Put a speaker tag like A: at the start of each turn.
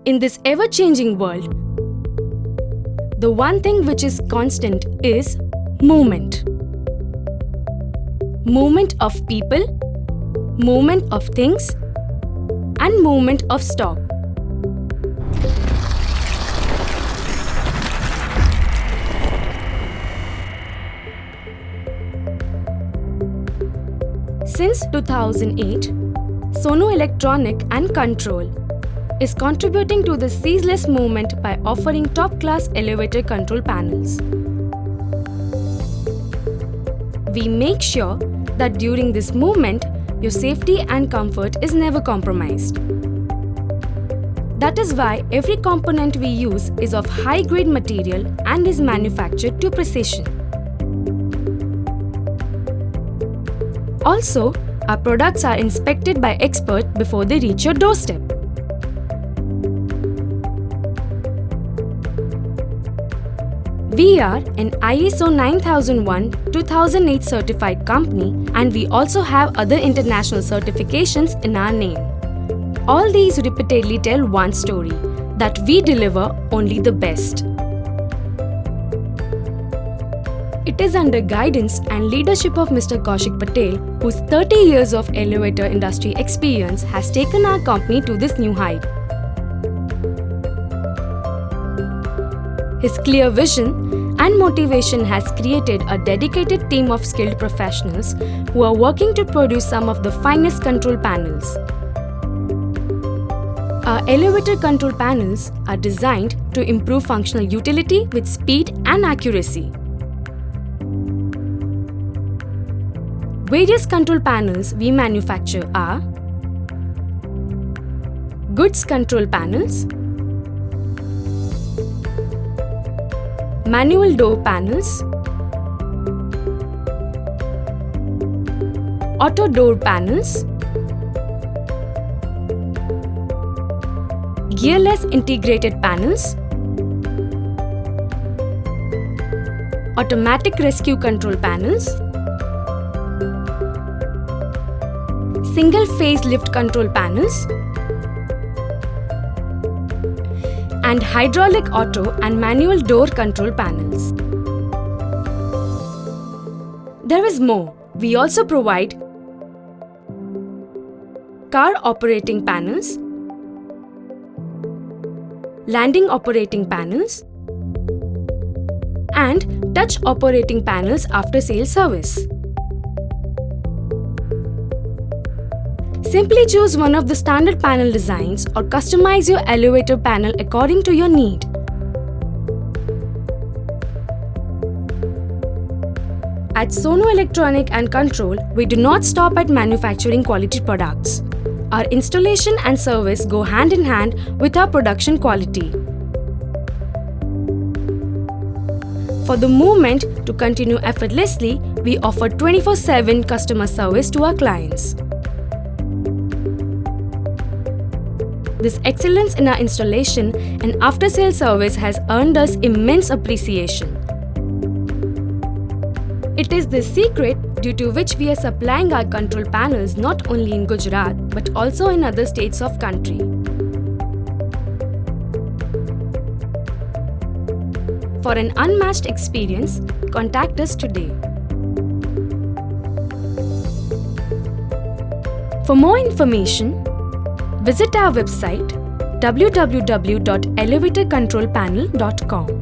A: In this ever-changing world, the one thing which is constant is movement. Movement of people, movement of things, and movement of stock. Since 2008, Sonu Electronic and Control is contributing to the ceaseless movement by offering top-class elevator control panels. We make sure that during this movement, your safety and comfort is never compromised. That is why every component we use is of high-grade material and is manufactured to precision. Also, our products are inspected by experts before they reach your doorstep. We are an ISO 9001-2008 certified company, and we also have other international certifications in our name. All these repeatedly tell one story, that we deliver only the best. It is under guidance and leadership of Mr. Kaushik Patel, whose 30 years of elevator industry experience has taken our company to this new height. His clear vision and motivation has created a dedicated team of skilled professionals who are working to produce some of the finest control panels. Our elevator control panels are designed to improve functional utility with speed and accuracy. Various control panels we manufacture are goods control panels, manual door panels, auto door panels, gearless integrated panels, automatic rescue control panels, single-phase lift control panels, and hydraulic auto and manual door control panels. There is more. We also provide car operating panels, landing operating panels, and touch operating panels after sales service. Simply choose one of the standard panel designs or customize your elevator panel according to your need. At Sonu Electronic and Control, we do not stop at manufacturing quality products. Our installation and service go hand in hand with our production quality. For the movement to continue effortlessly, we offer 24/7 customer service to our clients. This excellence in our installation and after-sales service has earned us immense appreciation. It is this secret due to which we are supplying our control panels not only in Gujarat but also in other states of country. For an unmatched experience, contact us today. For more information, visit our website www.elevatorcontrolpanel.com.